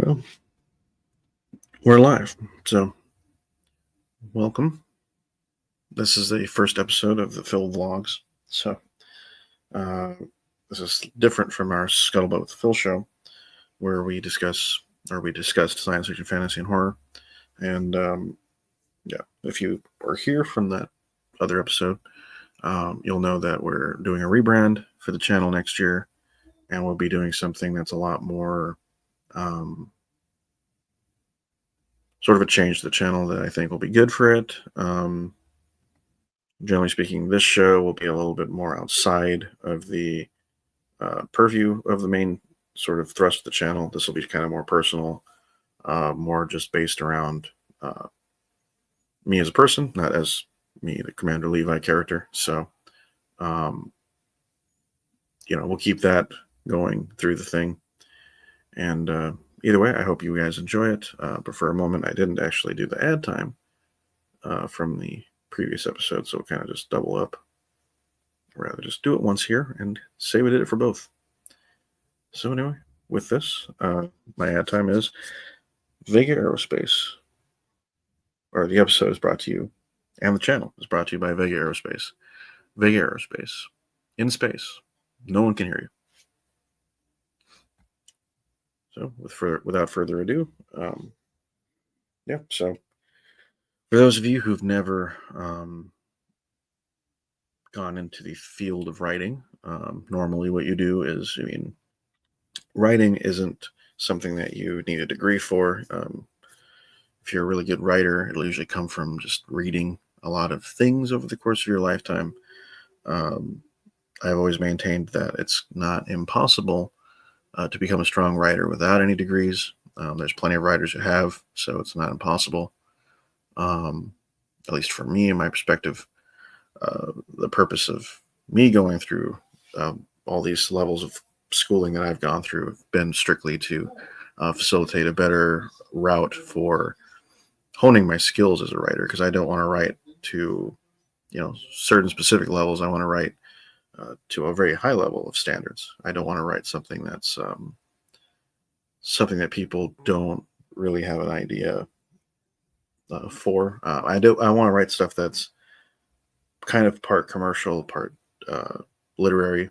Well, we're live. So, welcome. This is the first episode of the Phill vlogs. So, uh, this is different from our Scuttlebutt with the Phill show, where we discussed science fiction, fantasy, and horror. And yeah, if you were here from that other episode, you'll know that we're doing a rebrand for the channel next year, and we'll be doing something that's a lot more sort of a change to the channel that I think will be good for it. Generally speaking, this show will be a little bit more outside of the purview of the main sort of thrust of the channel. This will be kind of more personal, more just based around me as a person, not as me, the Commander Levi character. So, we'll keep that going through the thing. And either way, I hope you guys enjoy it. But for a moment, I didn't actually do the ad time from the previous episode, so we'll kind of just double up. I'd rather just do it once here and say we did it for both. So anyway, with this, my ad time is Vega Aerospace, or the episode is brought to you, and the channel is brought to you by Vega Aerospace. Vega Aerospace, in space, no one can hear you. So without further ado, so for those of you who've never gone into the field of writing, normally what you do is, writing isn't something that you need a degree for. If you're a really good writer, it'll usually come from just reading a lot of things over the course of your lifetime. I've always maintained that it's not impossible to become a strong writer without any degrees. There's plenty of writers who have, so it's not impossible. At least for me, in my perspective, the purpose of me going through all these levels of schooling that I've gone through have been strictly to facilitate a better route for honing my skills as a writer, because I don't want to write to certain specific levels. I want to write to a very high level of standards. I don't want to write something that's something that people don't really have an idea for. I want to write stuff that's kind of part commercial, part literary.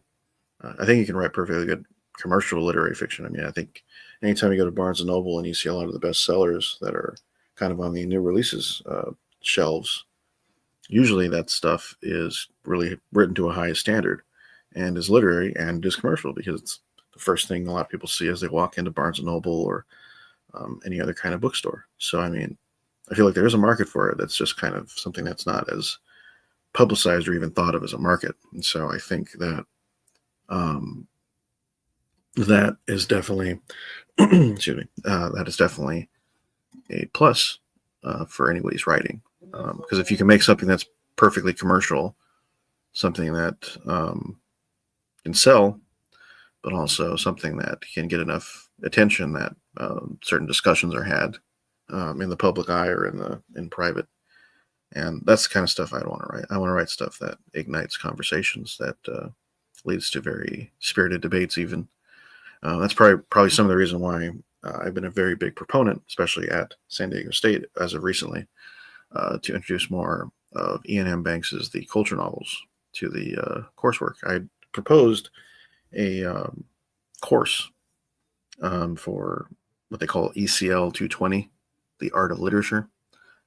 I think you can write perfectly good commercial literary fiction. I think anytime you go to Barnes and Noble and you see a lot of the bestsellers that are kind of on the new releases shelves, usually that stuff is really written to a high standard and is literary and is commercial, because it's the first thing a lot of people see as they walk into Barnes and Noble or any other kind of bookstore. So, I feel like there is a market for it. That's just kind of something that's not as publicized or even thought of as a market. And so I think that that is definitely, excuse me, that is definitely a plus for anybody's writing. Because if you can make something that's perfectly commercial, something that can sell, but also something that can get enough attention that certain discussions are had in the public eye or in private. And that's the kind of stuff I want to write. I want to write stuff that ignites conversations, that leads to very spirited debates even. That's probably some of the reason why I've been a very big proponent, especially at San Diego State as of recently, to introduce more of Ian M. Banks's The Culture novels to the coursework. I proposed a course for what they call ECL 220, The Art of Literature.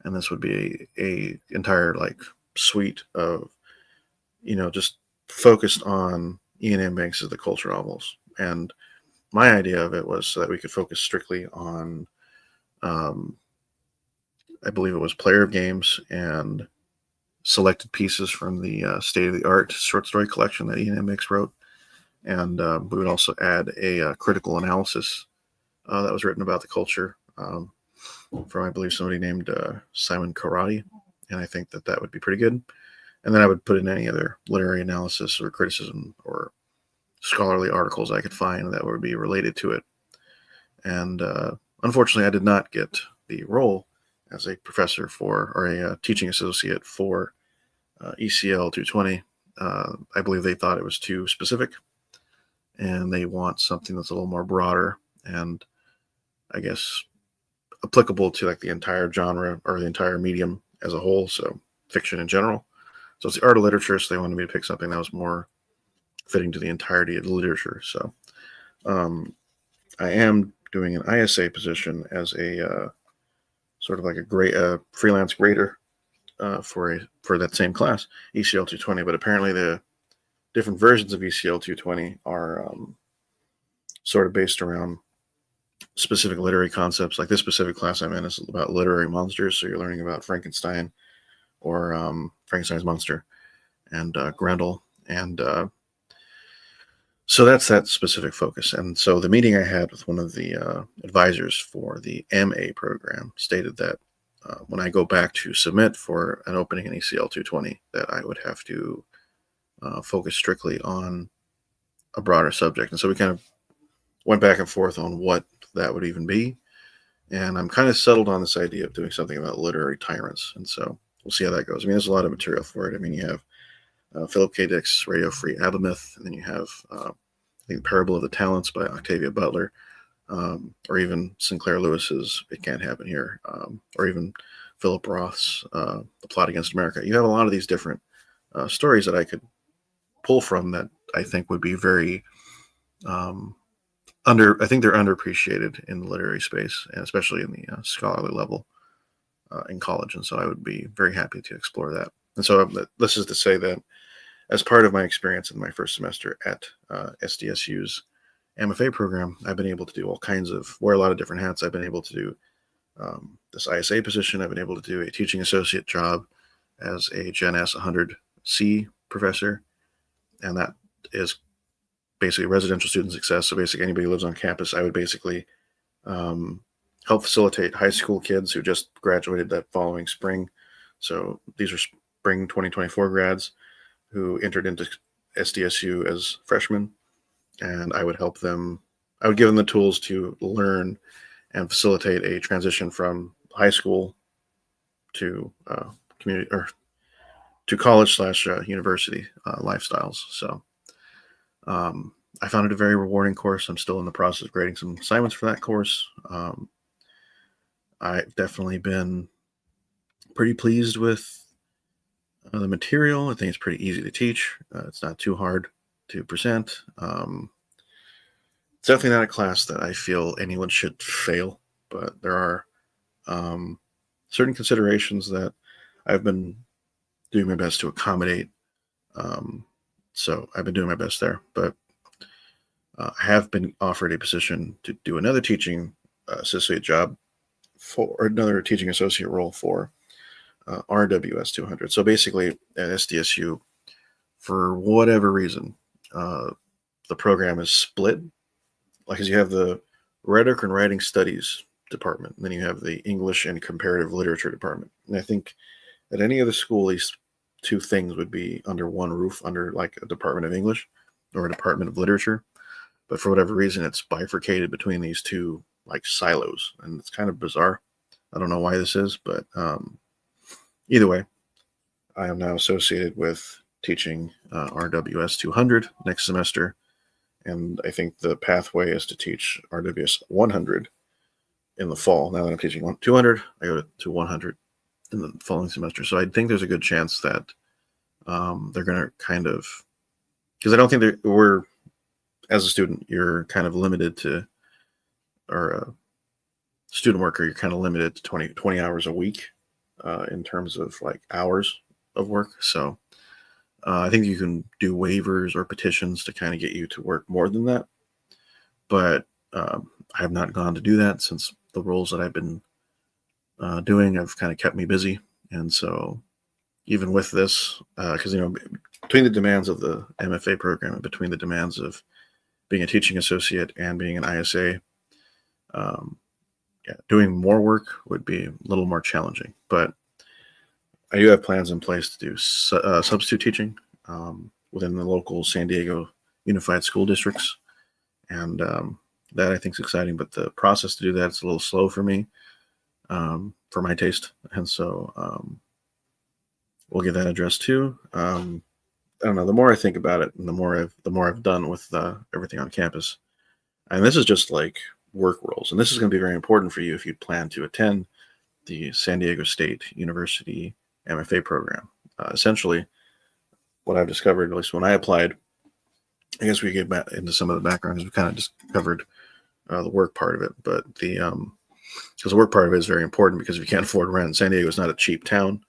And this would be a entire suite of, just focused on Ian M. Banks's The Culture novels. And my idea of it was so that we could focus strictly on, I believe it was Player of Games and selected pieces from the State of the Art short story collection that Ian M. Banks wrote. And we would also add a critical analysis that was written about the culture from, I believe, somebody named Simon Karate. And I think that would be pretty good. And then I would put in any other literary analysis or criticism or scholarly articles I could find that would be related to it. And unfortunately, I did not get the role as a professor or a teaching associate for ECL 220. I believe they thought it was too specific, and they want something that's a little more broader. And I guess, applicable to like the entire genre or the entire medium as a whole. So fiction in general. So it's the art of literature. So they wanted me to pick something that was more fitting to the entirety of the literature. So um, I am doing an ISA position as a sort of like a great freelance grader for that same class, ECL 220. But apparently the different versions of ECL 220 are sort of based around specific literary concepts. Like this specific class I'm in is about literary monsters. So you're learning about Frankenstein or Frankenstein's monster and Grendel. And so that's that specific focus. And so the meeting I had with one of the advisors for the MA program stated that when I go back to submit for an opening in ECL 220, that I would have to focus strictly on a broader subject. And so we kind of went back and forth on what that would even be. And I'm kind of settled on this idea of doing something about literary tyrants. And so we'll see how that goes. I mean, there's a lot of material for it. I mean, you have Philip K. Dick's Radio Free Abamoth, and then you have, I think, Parable of the Talents by Octavia Butler, or even Sinclair Lewis's It Can't Happen Here, or even Philip Roth's The Plot Against America. You have a lot of these different stories that I could pull from that I think would be very I think they're underappreciated in the literary space, and especially in the scholarly level in college. And so I would be very happy to explore that. And so this is to say that as part of my experience in my first semester at SDSU's MFA program, I've been able to do all kinds of, wear a lot of different hats. I've been able to do this ISA position. I've been able to do a teaching associate job as a Gen S 100C professor. And that is basically residential student success. So basically anybody who lives on campus, I would basically help facilitate high school kids who just graduated that following spring. So these are spring 2024 grads who entered into SDSU as freshmen. And I would help them, I would give them the tools to learn and facilitate a transition from high school to community or to college / university lifestyles. So I found it a very rewarding course. I'm still in the process of grading some assignments for that course. I've definitely been pretty pleased with the material. I think it's pretty easy to teach. It's not too hard to present. It's definitely not a class that I feel anyone should fail, but there are certain considerations that I've been doing my best to accommodate. So I've been doing my best there, but I have been offered a position to do another teaching associate job or another teaching associate role for RWS 200. So basically at SDSU, for whatever reason, the program is split. Like, as you have the rhetoric and writing studies department, and then you have the English and comparative literature department. And I think at any other school, these two things would be under one roof, under like a department of English or a department of literature. But for whatever reason, it's bifurcated between these two like silos, and it's kind of bizarre. I don't know why this is, but either way, I am now associated with teaching RWS 200 next semester. And I think the pathway is to teach RWS 100 in the fall. Now that I'm teaching 200, I go to 100 in the following semester. So I think there's a good chance that they're going to kind of, because I don't think we're, as a student, you're kind of limited to, or a student worker, you're kind of limited to 20 hours a week in terms of like hours of work. So I think you can do waivers or petitions to kind of get you to work more than that. But I have not gone to do that since the roles that I've been doing have kind of kept me busy. And so even with this, because, between the demands of the MFA program and between the demands of being a teaching associate and being an ISA, doing more work would be a little more challenging. But I do have plans in place to do substitute teaching within the local San Diego Unified School Districts. And that I think is exciting, but the process to do that is a little slow for me, for my taste. And so we'll get that addressed too. I don't know, the more I think about it and the more I've done with everything on campus, and this is just like work roles. And this is going to be very important for you if you plan to attend the San Diego State University MFA program. Essentially, what I've discovered, at least when I applied, I guess we get back into some of the background because we kind of just covered the work part of it. But because the work part of it is very important, because if you can't afford rent, San Diego is not a cheap town.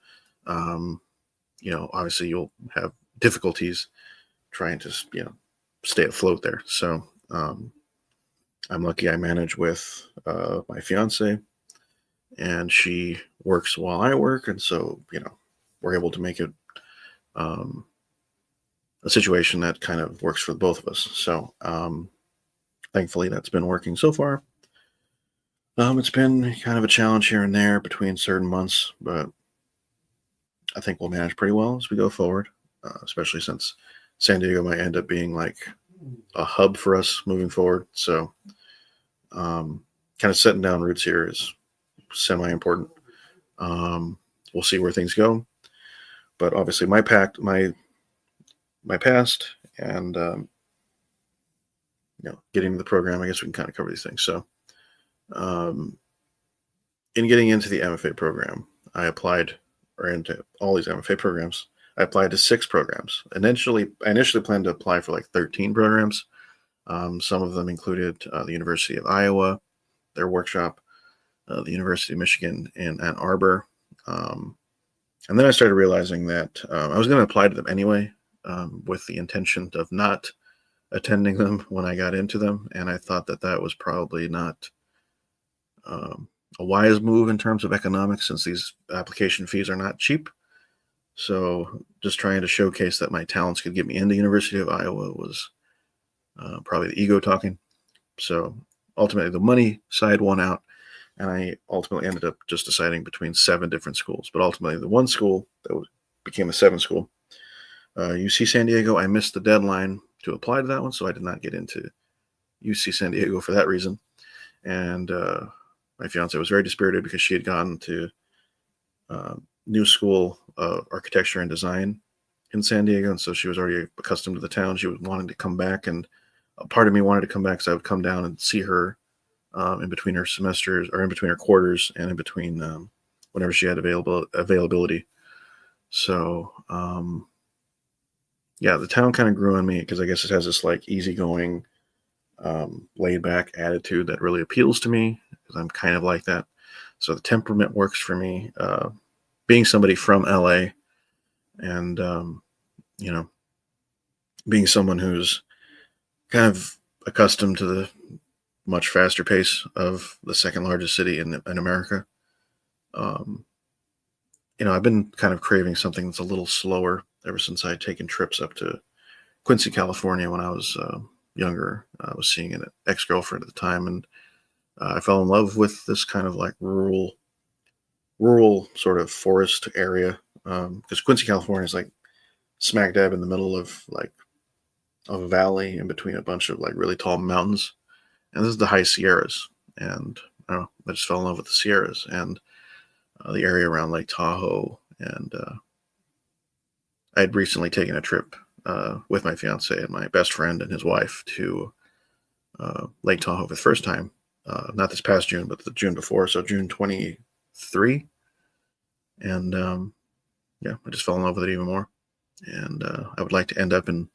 Obviously you'll have difficulties trying to, stay afloat there. So I'm lucky I manage with my fiance, and she works while I work. And so, we're able to make it a situation that kind of works for both of us. So thankfully that's been working so far. It's been kind of a challenge here and there between certain months, but I think we'll manage pretty well as we go forward, especially since San Diego might end up being like a hub for us moving forward. So kind of setting down roots here is semi-important. We'll see where things go, but obviously my past and getting to the program, I guess we can kind of cover these things. So in getting into the MFA program, I applied, or into all these MFA programs, I applied to 6 programs. I initially planned to apply for like 13 programs. Some of them included the University of Iowa, their workshop, the University of Michigan in Ann Arbor. And then I started realizing that I was going to apply to them anyway, with the intention of not attending them when I got into them. And I thought that was probably not a wise move in terms of economics, since these application fees are not cheap. So just trying to showcase that my talents could get me into University of Iowa was probably the ego talking. So ultimately the money side won out, and I ultimately ended up just deciding between 7 different schools. But ultimately the one school that became a 7 school, UC San Diego, I missed the deadline to apply to that one, so I did not get into UC San Diego for that reason. And my fiance was very dispirited because she had gone to New School of Architecture and Design in San Diego, and so she was already accustomed to the town. She was wanting to come back, and a part of me wanted to come back so I would come down and see her in between her semesters, or in between her quarters, and in between whenever she had availability. So the town kind of grew on me, because I guess it has this like easygoing, laid back attitude that really appeals to me, because I'm kind of like that. So the temperament works for me. Being somebody from LA, and being someone who's kind of accustomed to the much faster pace of the second largest city in America. I've been kind of craving something that's a little slower ever since I'd taken trips up to Quincy, California when I was younger. I was seeing an ex-girlfriend at the time, and I fell in love with this kind of like rural sort of forest area, because Quincy, California is like smack dab in the middle of like a valley in between a bunch of like really tall mountains, and this is the high Sierras. And I don't know, I just fell in love with the Sierras and the area around Lake Tahoe. And I had recently taken a trip with my fiance and my best friend and his wife to Lake Tahoe for the first time, not this past June, but the June before, so June 23. And I just fell in love with it even more. And I would like to end up in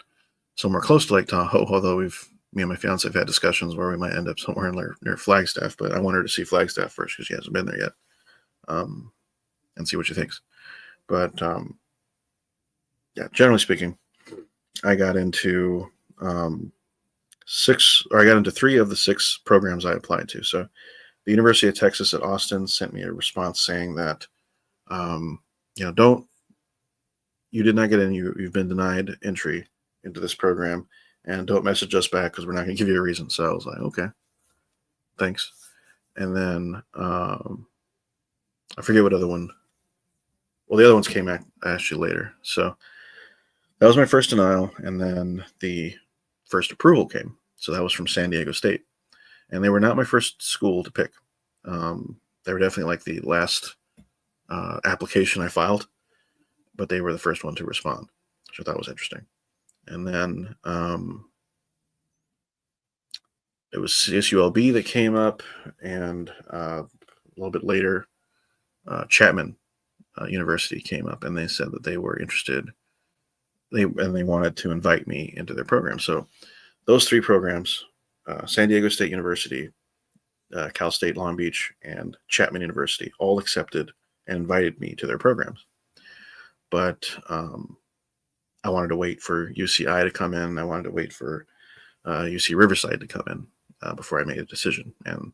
somewhere close to Lake Tahoe, although me and my fiance have had discussions where we might end up somewhere near Flagstaff, but I want her to see Flagstaff first because she hasn't been there yet, and see what she thinks. But generally speaking, I got into 3 of the 6 programs I applied to. So the University of Texas at Austin sent me a response saying that, you did not get in, you've been denied entry into this program, and don't message us back because we're not going to give you a reason. So I was like, okay, thanks. And then I forget what other one. Well, the other ones came actually later. So that was my first denial, and then the first approval came. So that was from San Diego State, and they were not my first school to pick. They were definitely like the last application I filed, but they were the first one to respond, which I thought was interesting. And then it was CSULB that came up, and a little bit later, Chapman University came up, and they said that they were interested. They wanted to invite me into their program. So those three programs, San Diego State University, Cal State Long Beach, and Chapman University, all accepted and invited me to their programs. But I wanted to wait for UCI to come in. I wanted to wait for UC Riverside to come in before I made a decision. And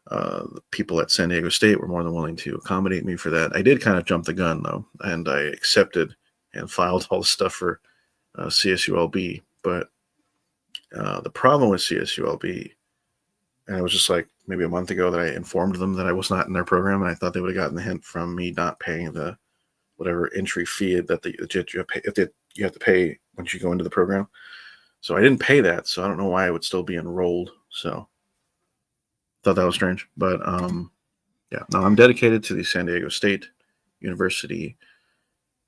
the people at San Diego State were more than willing to accommodate me for that. I did kind of jump the gun, though, and I accepted and filed all the stuff for CSULB. But the problem with CSULB, and it was just like maybe a month ago that I informed them that I was not in their program, and I thought they would have gotten the hint from me not paying the whatever entry fee that you have to pay once you go into the program. So I didn't pay that, so I don't know why I would still be enrolled. So thought that was strange. But yeah, no, I'm dedicated to the San Diego State University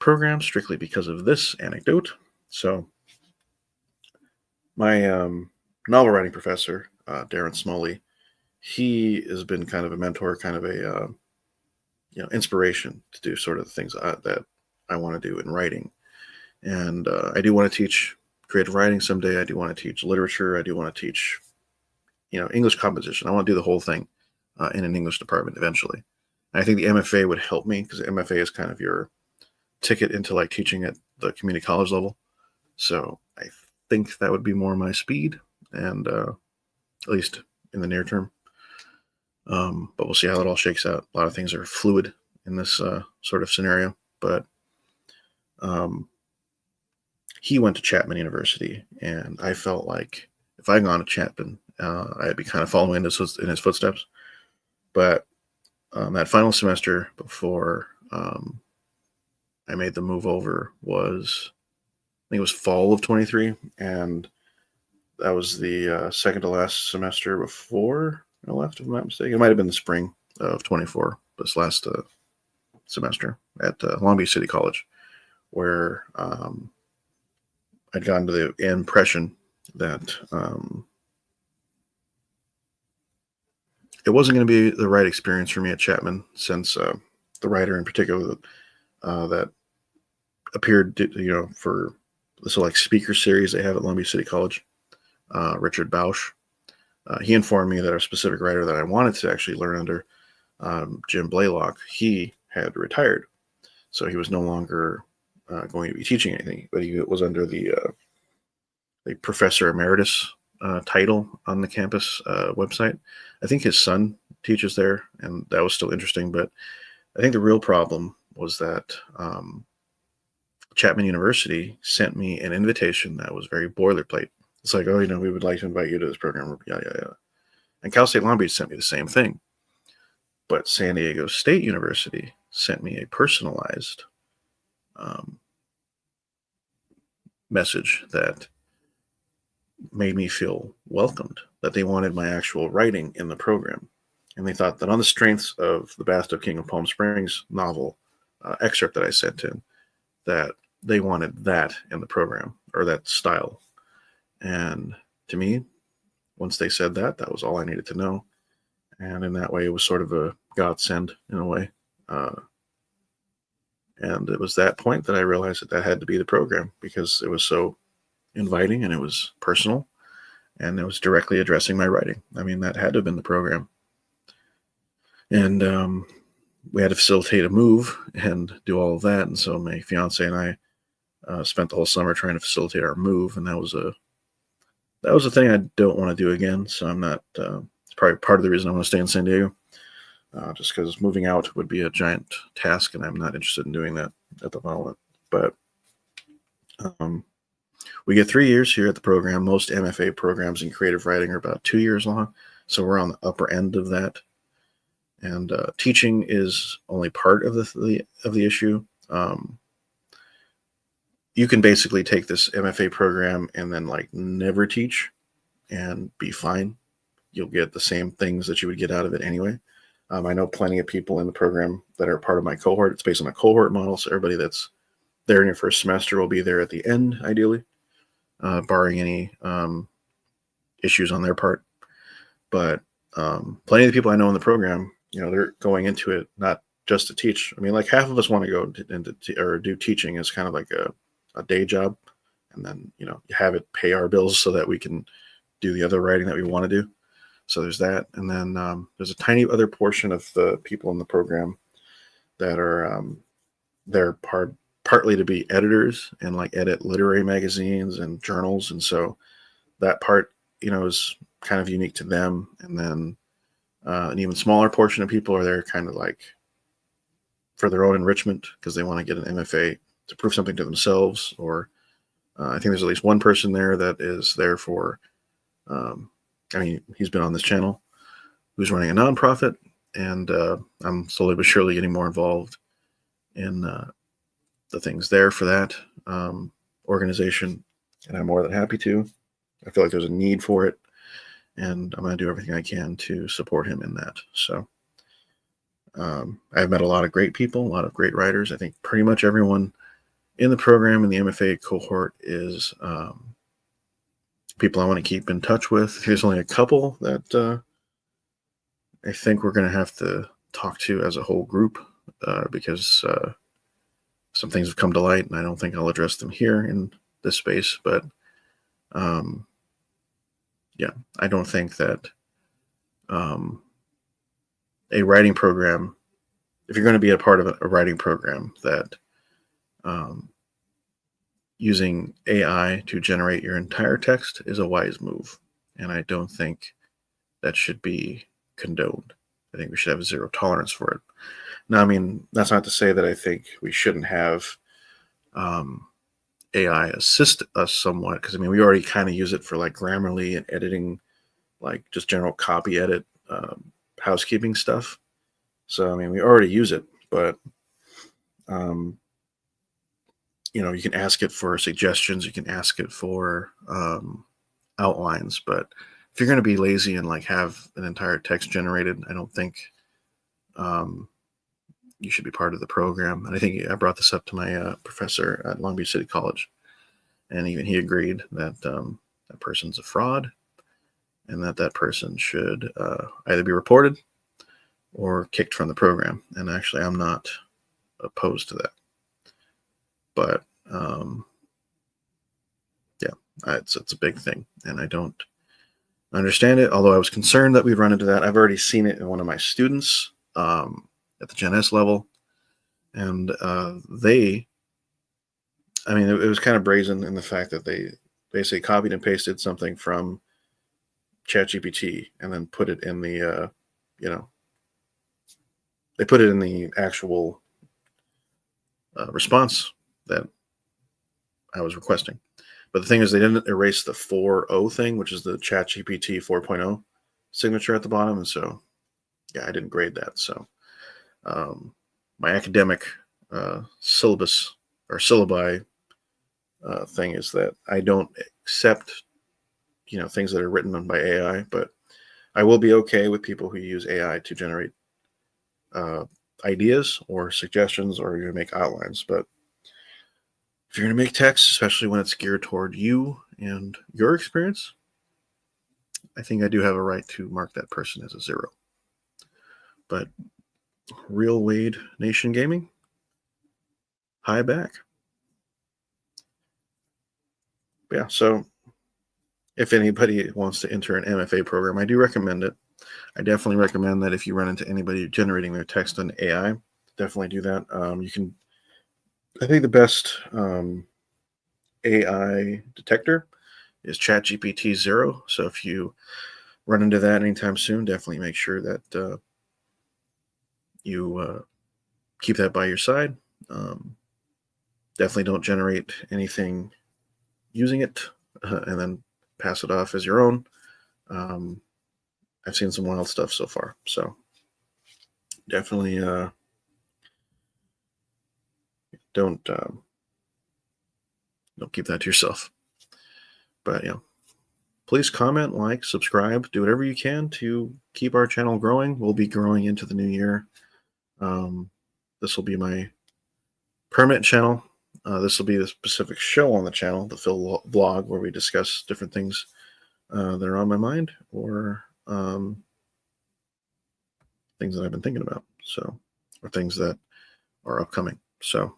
program strictly because of this anecdote. So my novel writing professor, Darren Smalley, he has been kind of a mentor, kind of a inspiration to do sort of the things that I want to do in writing. And I do want to teach creative writing someday. I do want to teach literature. I do want to teach, English composition. I want to do the whole thing in an English department eventually. And I think the MFA would help me because MFA is kind of your ticket into like teaching at the community college level. So I think that would be more my speed, and at least in the near term. But we'll see how it all shakes out. A lot of things are fluid in this sort of scenario. But he went to Chapman University, and I felt like if I had gone to Chapman, I'd be kind of following in his footsteps. But that final semester before I made the move over was, I think it was fall of 23, and that was the second to last semester before I left, if I'm not mistaken. It might have been the spring of 24, this last semester at Long Beach City College, where I'd gotten to the impression that it wasn't going to be the right experience for me at Chapman, since the writer in particular that appeared, for this like speaker series they have at Long Beach City College, Richard Bausch. He informed me that a specific writer that I wanted to actually learn under, Jim Blaylock, he had retired. So he was no longer going to be teaching anything, but he was under the Professor Emeritus title on the campus website. I think his son teaches there, and that was still interesting. But I think the real problem was that Chapman University sent me an invitation that was very boilerplate. It's like, oh, we would like to invite you to this program. Yeah. And Cal State Long Beach sent me the same thing. But San Diego State University sent me a personalized message that made me feel welcomed, that they wanted my actual writing in the program. And they thought that on the strengths of the Bathtub King of Palm Springs novel excerpt that I sent in, that they wanted that in the program, or that style. And to me, once they said that, that was all I needed to know. And in that way, it was sort of a godsend in a way. And it was that point that I realized that had to be the program, because it was so inviting and it was personal and it was directly addressing my writing. I mean, that had to have been the program. And we had to facilitate a move and do all of that. And so my fiance and I spent the whole summer trying to facilitate our move. And that was a thing I don't want to do again. So I'm not, it's probably part of the reason I want to stay in San Diego. Just because moving out would be a giant task, and I'm not interested in doing that at the moment. But we get 3 years here at the program. Most MFA programs in creative writing are about 2 years long, so we're on the upper end of that. And teaching is only part of the issue. You can basically take this MFA program and then like never teach and be fine. You'll get the same things that you would get out of it anyway. I know plenty of people in the program that are part of my cohort. It's based on a cohort model, so everybody that's there in your first semester will be there at the end, ideally, barring any issues on their part. But plenty of the people I know in the program, they're going into it not just to teach. I mean, like half of us want to go into or do teaching as kind of like a day job, and then you have it pay our bills so that we can do the other writing that we want to do. So there's that, and then there's a tiny other portion of the people in the program that are they're partly to be editors and like edit literary magazines and journals, and so that part is kind of unique to them. And then an even smaller portion of people are there kind of like for their own enrichment because they want to get an MFA to prove something to themselves, or I think there's at least one person there that is there for I mean, he's been on this channel, who's running a nonprofit, and I'm slowly but surely getting more involved in the things there for that organization, and I'm more than happy to. I feel like there's a need for it, and I'm going to do everything I can to support him in that. So I've met a lot of great people, a lot of great writers. I think pretty much everyone in the program and the MFA cohort is people I want to keep in touch with. There's only a couple that I think we're going to have to talk to as a whole group because some things have come to light, and I don't think I'll address them here in this space. But yeah, I don't think that a writing program, if you're going to be a part of a writing program, that using AI to generate your entire text is a wise move. And I don't think that should be condoned. I think we should have zero tolerance for it. Now, I mean, that's not to say that I think we shouldn't have AI assist us somewhat, because I mean, we already kind of use it for like Grammarly and editing, like just general copy edit, housekeeping stuff. So, I mean, we already use it, but you can ask it for suggestions, you can ask it for outlines, but if you're going to be lazy and like have an entire text generated, I don't think you should be part of the program. And I think I brought this up to my professor at Long Beach City College, and even he agreed that that person's a fraud, and that person should either be reported or kicked from the program. And actually, I'm not opposed to that. But yeah, it's a big thing, and I don't understand it. Although I was concerned that we'd run into that. I've already seen it in one of my students at the Gen S level, and I mean, it was kind of brazen in the fact that they basically copied and pasted something from ChatGPT and then put it in the they put it in the actual response that I was requesting. But the thing is, they didn't erase the 4.0 thing, which is the ChatGPT 4.0 signature at the bottom. And so, yeah, I didn't grade that. So my academic syllabus or syllabi thing is that I don't accept, things that are written by AI, but I will be okay with people who use AI to generate ideas or suggestions, or you make outlines. But if you're going to make text, especially when it's geared toward you and your experience, I think I do have a right to mark that person as a 0. But Real Wade Nation Gaming, hi back. But yeah, so if anybody wants to enter an MFA program, I do recommend it. I definitely recommend that if you run into anybody generating their text on AI, definitely do that. You can, I think the best AI detector is ChatGPT 0. So if you run into that anytime soon, definitely make sure that you keep that by your side. Definitely don't generate anything using it and then pass it off as your own. I've seen some wild stuff so far. So definitely don't keep that to yourself. But please comment, like, subscribe, do whatever you can to keep our channel growing. We'll be growing into the new year. This will be my permanent channel. This will be the specific show on the channel, the Phill vlog, where we discuss different things that are on my mind, or things that I've been thinking about. So, or things that are upcoming. So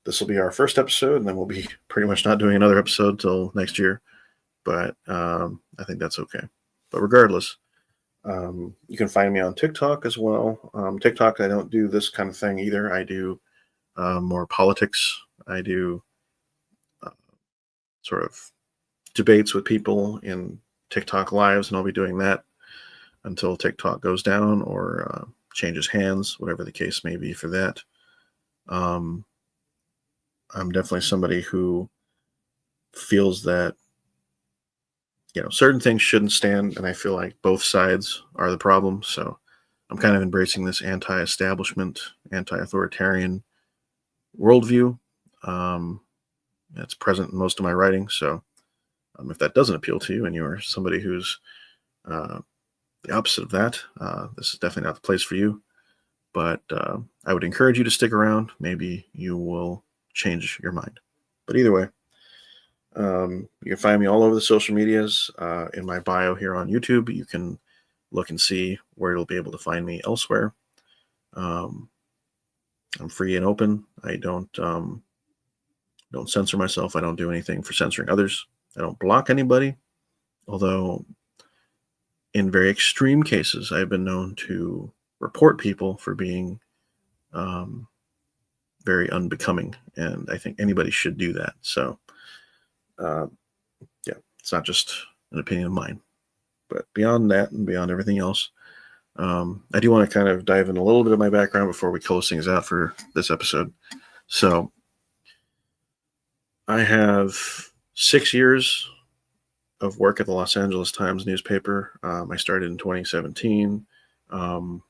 this will be our first episode, and then we'll be pretty much not doing another episode till next year. But I think that's okay. But regardless, you can find me on TikTok as well. TikTok, I don't do this kind of thing either. I do more politics. I do uh, sort of debates with people in TikTok lives, and I'll be doing that until TikTok goes down or changes hands, whatever the case may be for that. I'm definitely somebody who feels that certain things shouldn't stand, and I feel like both sides are the problem. So I'm kind of embracing this anti-establishment, anti-authoritarian worldview. Um, that's present in most of my writing. So if that doesn't appeal to you, and you're somebody who's uh, the opposite of that, this is definitely not the place for you. But I would encourage you to stick around. Maybe you will change your mind. But either way, you can find me all over the social medias. In my bio here on YouTube, you can look and see where you'll be able to find me elsewhere. I'm free and open. I don't censor myself. I don't do anything for censoring others. I don't block anybody, although in very extreme cases, I've been known to report people for being very unbecoming, and I think anybody should do that. So, yeah, it's not just an opinion of mine. But beyond that and beyond everything else, I do want to kind of dive in a little bit of my background before we close things out for this episode. So, I have 6 years of work at the Los Angeles Times newspaper. I started in 2017, and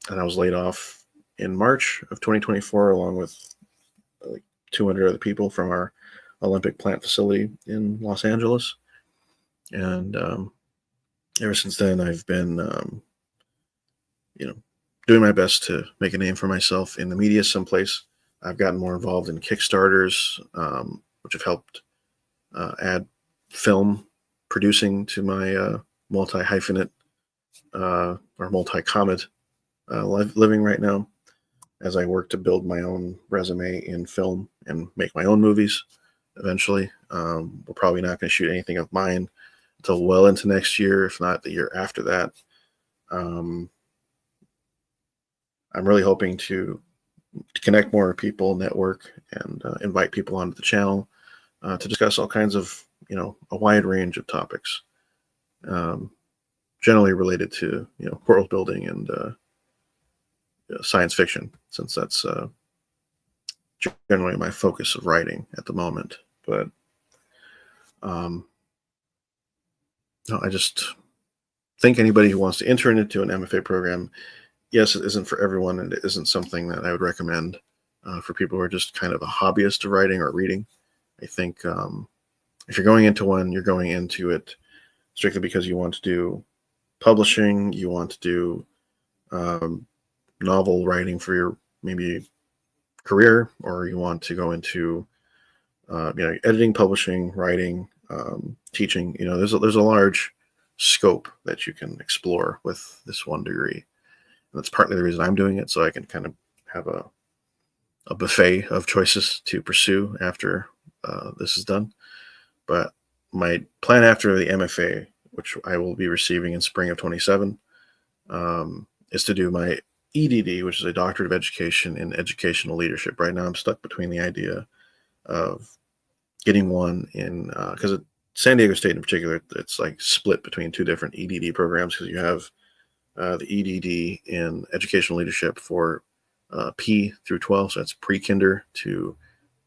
I was laid off in March of 2024, along with like 200 other people from our Olympic plant facility in Los Angeles. And ever since then, I've been, doing my best to make a name for myself in the media someplace. I've gotten more involved in Kickstarters, which have helped add film producing to my multi-hyphenate or multi-comet living right now, as I work to build my own resume in film and make my own movies eventually. We're probably not going to shoot anything of mine until well into next year, if not the year after that. I'm really hoping to connect more people, network, and invite people onto the channel to discuss all kinds of, a wide range of topics, generally related to, world building and science fiction, since that's generally my focus of writing at the moment. But no, I just think anybody who wants to enter into an MFA program, yes, it isn't for everyone, and it isn't something that I would recommend for people who are just kind of a hobbyist of writing or reading. I think if you're going into one, you're going into it strictly because you want to do publishing, you want to do novel writing for your maybe career, or you want to go into editing, publishing, writing, teaching. There's a large scope that you can explore with this one degree, and that's partly the reason I'm doing it, so I can kind of have a buffet of choices to pursue after this is done. But my plan after the MFA, which I will be receiving in spring of 27, is to do my EDD, which is a Doctorate of Education in Educational Leadership. Right now, I'm stuck between the idea of getting one in, because at San Diego State in particular, it's like split between two different EDD programs, because you have the EDD in Educational Leadership for P through 12, so that's pre-kinder to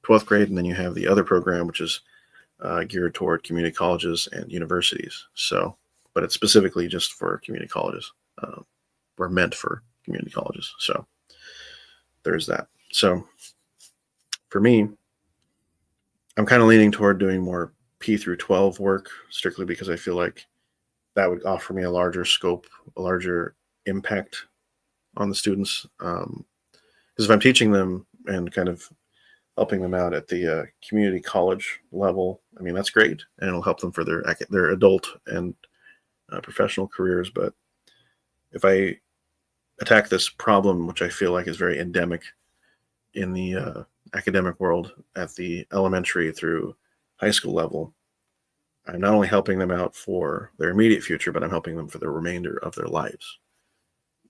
12th grade, and then you have the other program, which is geared toward community colleges and universities. So, but it's specifically just for community colleges, or meant for community colleges. So there's that. So for me, I'm kind of leaning toward doing more P through 12 work, strictly because I feel like that would offer me a larger scope, a larger impact on the students. Because if I'm teaching them and kind of helping them out at the community college level, I mean, that's great, and it'll help them for their adult and professional careers. But if I attack this problem, which I feel like is very endemic in the academic world at the elementary through high school level, I'm not only helping them out for their immediate future, but I'm helping them for the remainder of their lives.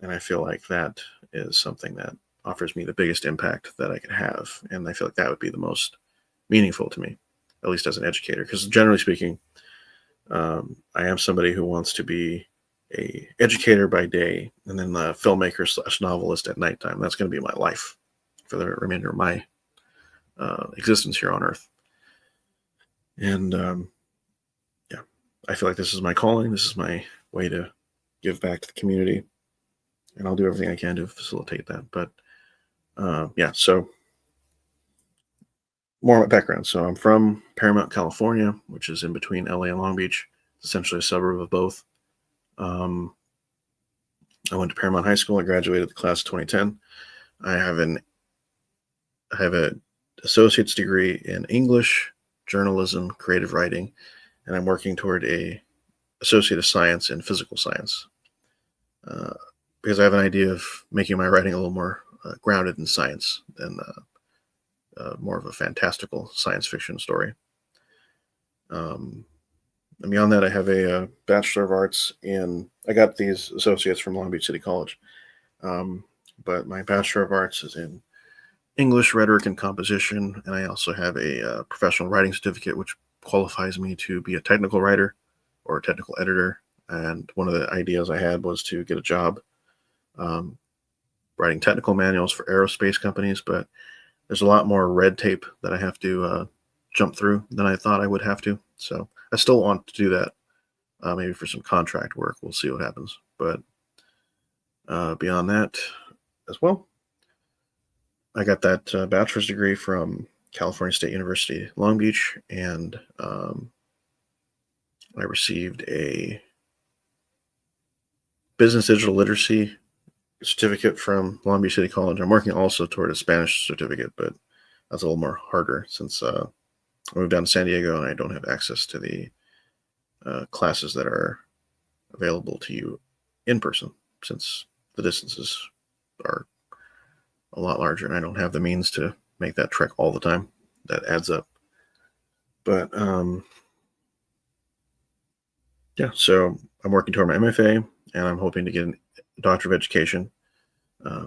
And I feel like that is something that offers me the biggest impact that I could have. And I feel like that would be the most meaningful to me, at least as an educator. Because generally speaking, I am somebody who wants to be a educator by day and then the filmmaker / novelist at nighttime. That's going to be my life for the remainder of my existence here on Earth. And yeah, I feel like this is my calling. This is my way to give back to the community, and I'll do everything I can to facilitate that. But yeah, so more of my background. So I'm from Paramount, California, which is in between LA and Long Beach. It's essentially a suburb of both. I went to Paramount High School. I graduated the class of 2010. I have an associate's degree in English, journalism, creative writing, and I'm working toward a associate of science in physical science, because I have an idea of making my writing a little more grounded in science than more of a fantastical science fiction story. And beyond that, I have a Bachelor of Arts I got these associates from Long Beach City College, but my Bachelor of Arts is in English, rhetoric, and composition, and I also have a professional writing certificate, which qualifies me to be a technical writer or a technical editor. And one of the ideas I had was to get a job writing technical manuals for aerospace companies, but there's a lot more red tape that I have to jump through than I thought I would have to. So I still want to do that, maybe for some contract work. We'll see what happens. But beyond that as well, I got that bachelor's degree from California State University, Long Beach, and I received a business digital literacy certificate from Long Beach City College. I'm working also toward a Spanish certificate, but that's a little more harder since I moved down to San Diego and I don't have access to the classes that are available to you in person, since the distances are a lot larger and I don't have the means to make that trek all the time. That adds up. But yeah, so I'm working toward my MFA and I'm hoping to get a Doctor of Education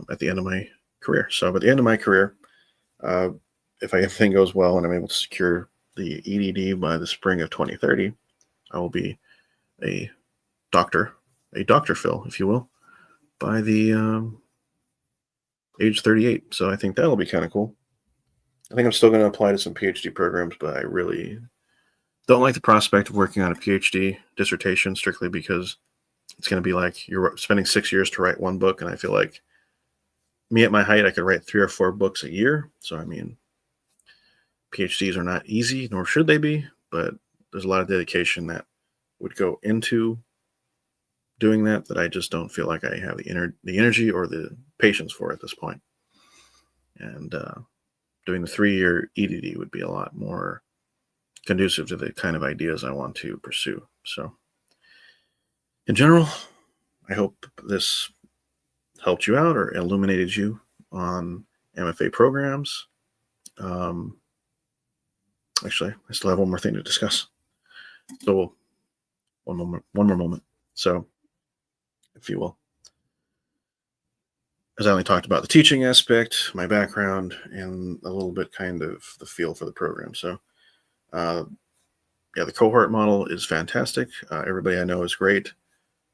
at the end of my career. So at the end of my career, if everything goes well and I'm able to secure the EDD by the spring of 2030, I will be a Dr. Phill, if you will, by the age 38. So I think that'll be kind of cool. I think I'm still going to apply to some PhD programs, but I really don't like the prospect of working on a PhD dissertation strictly because it's going to be like you're spending 6 years to write one book. And I feel like me at my height, I could write 3 or 4 books a year. So, I mean, PhDs are not easy, nor should they be, but there's a lot of dedication that would go into doing that I just don't feel like I have the energy or the patience for at this point. And doing the 3-year EDD would be a lot more conducive to the kind of ideas I want to pursue. So in general, I hope this helped you out or illuminated you on MFA programs. Actually, I still have one more thing to discuss. So one more moment. So, if you will, as I only talked about the teaching aspect, my background, and a little bit kind of the feel for the program. So, yeah, the cohort model is fantastic. Everybody I know is great,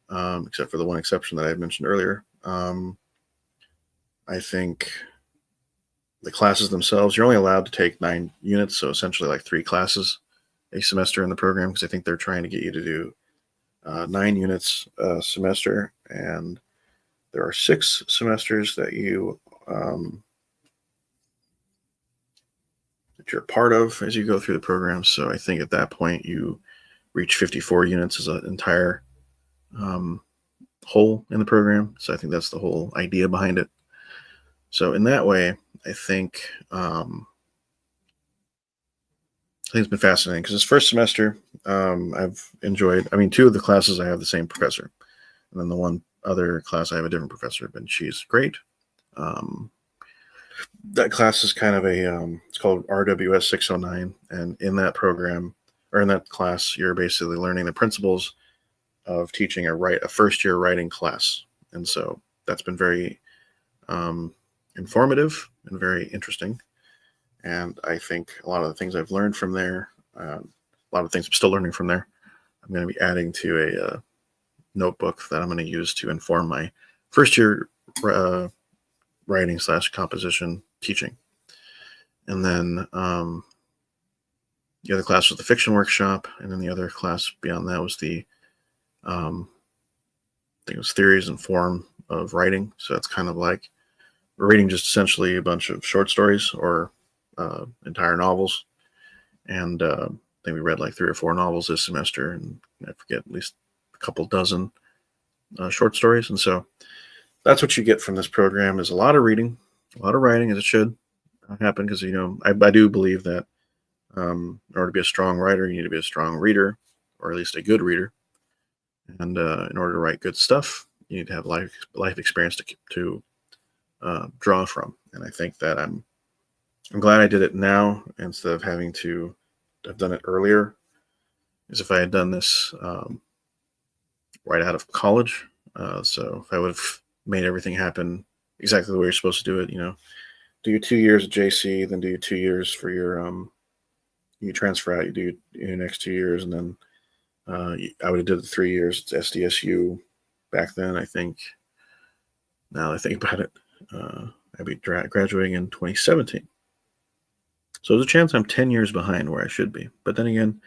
except for the one exception that I mentioned earlier. I think the classes themselves, you're only allowed to take 9 units, so essentially like 3 classes a semester in the program, because I think they're trying to get you to do 9 units a semester, and there are 6 semesters that that you're part of as you go through the program. So I think at that point you reach 54 units as an entire whole in the program. So I think that's the whole idea behind it. So in that way, I think think it's been fascinating because this first semester, I've enjoyed. I mean, two of the classes I have the same professor, and then the one other class I have a different professor, but she's great. Um, that class is kind of it's called RWS 609, and in that program or in that class, you're basically learning the principles of teaching a first year writing class, and so that's been very um, informative and very interesting. And I think a lot of the things I've learned from there, a lot of things I'm still learning from there, I'm going to be adding to a notebook that I'm going to use to inform my first year writing / composition teaching. And then the other class was the fiction workshop, and then the other class beyond that was the I think it was theories and form of writing. So it's kind of like we're reading just essentially a bunch of short stories or entire novels. And I think we read like 3 or 4 novels this semester, and I forget, at least a couple dozen short stories. And so that's what you get from this program is a lot of reading, a lot of writing, as it should happen. Because, I do believe that in order to be a strong writer, you need to be a strong reader, or at least a good reader. And in order to write good stuff, you need to have life experience to draw from. And I think that I'm glad I did it now instead of having to have done it earlier. As if I had done this right out of college. So if I would have made everything happen exactly the way you're supposed to do it, do your 2 years at JC, then do your 2 years for your you transfer out, you do your next 2 years, and then I would have did the 3 years at SDSU back then. I think now that I think about it, I'd be graduating in 2017. So there's a chance I'm 10 years behind where I should be. But then again,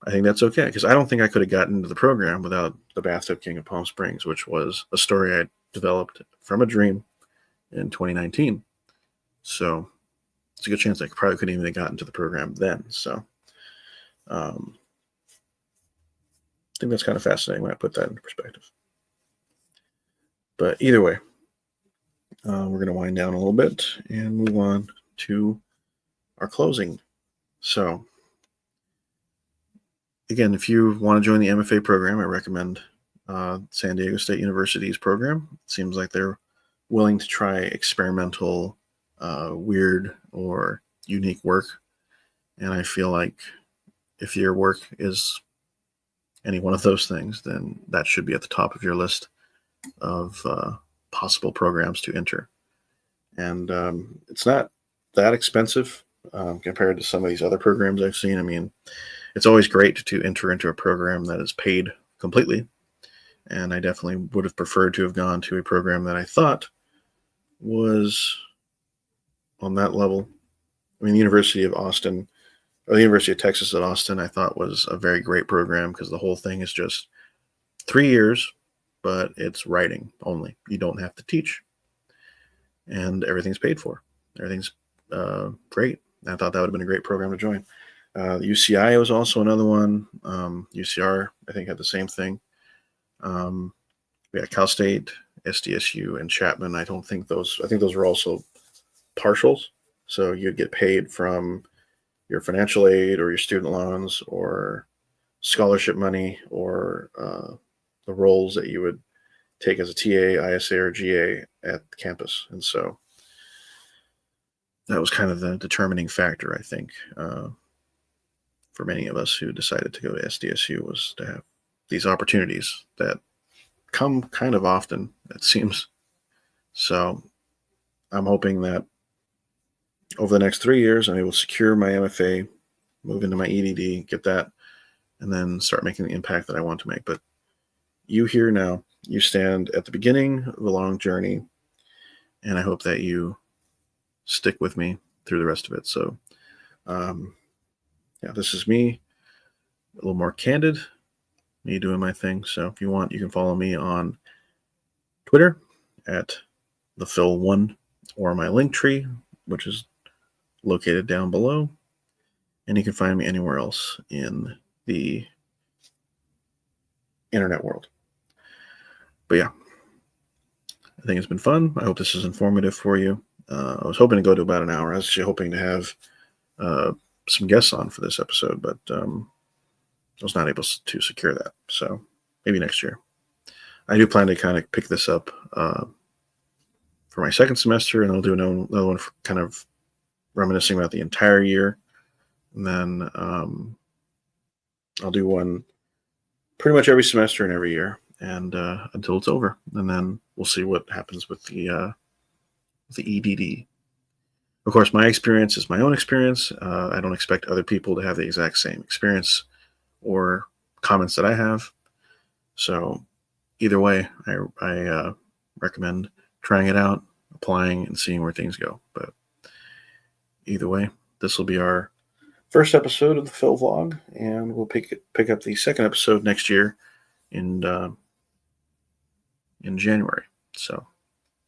I think that's okay, because I don't think I could have gotten into the program without The Bathtub King of Palm Springs, which was a story I developed from a dream in 2019. So it's a good chance I probably couldn't even have gotten to the program then. So I think that's kind of fascinating when I put that into perspective. But either way, we're going to wind down a little bit and move on to our closing. So again, if you want to join the MFA program, I recommend San Diego State University's program. It seems like they're willing to try experimental, weird, or unique work. And I feel like if your work is any one of those things, then that should be at the top of your list of possible programs to enter. And it's not that expensive compared to some of these other programs I've seen. I mean, it's always great to enter into a program that is paid completely. And I definitely would have preferred to have gone to a program that I thought was on that level. I mean, the University of Austin, or the University of Texas at Austin, I thought was a very great program, because the whole thing is just 3 years, but it's writing only. You don't have to teach. And everything's paid for. Everything's great. I thought that would have been a great program to join. UCI was also another one. UCR, I think, had the same thing. We had Cal State, SDSU, and Chapman. I think those were also partials. So you'd get paid from your financial aid or your student loans or scholarship money or the roles that you would take as a TA, ISA, or GA at campus. And so that was kind of the determining factor, I think, for many of us who decided to go to SDSU, was to have these opportunities that come kind of often, it seems. So I'm hoping that over the next 3 years, I'm able to secure my MFA, move into my EDD, get that, and then start making the impact that I want to make. But you here now, you stand at the beginning of a long journey, and I hope that you stick with me through the rest of it. So, this is me, a little more candid, me doing my thing. So if you want, you can follow me on Twitter at the Phill1, or my link tree, which is located down below. And you can find me anywhere else in the internet world. But yeah, I think it's been fun. I hope this is informative for you. I was hoping to go to about an hour. I was actually hoping to have some guests on for this episode, but I was not able to secure that. So maybe next year. I do plan to kind of pick this up for my second semester, and I'll do another one for kind of reminiscing about the entire year. And then I'll do one pretty much every semester and every year, and until it's over. And then we'll see what happens with the EDD. Of course, my experience is my own experience. I don't expect other people to have the exact same experience or comments that I have. So either way, I recommend trying it out, applying, and seeing where things go. But either way, this will be our first episode of the Phill vlog, and we'll pick up the second episode next year in January. So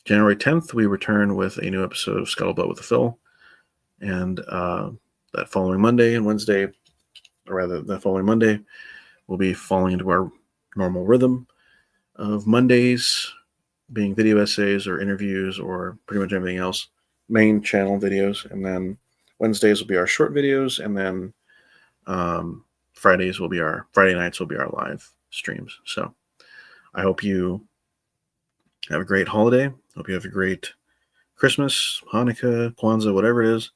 January 10th, we return with a new episode of Scuttlebutt with the Phill, and that following Monday and Wednesday, or rather that following Monday, we'll be falling into our normal rhythm of Mondays being video essays or interviews or pretty much everything else, main channel videos, and then Wednesdays will be our short videos, and then Friday nights will be our live streams. So I hope you have a great holiday. Hope you have a great Christmas, Hanukkah, Kwanzaa, whatever it is.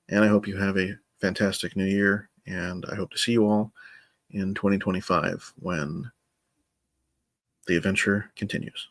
And I hope you have a fantastic new year. And I hope to see you all in 2025 when the adventure continues.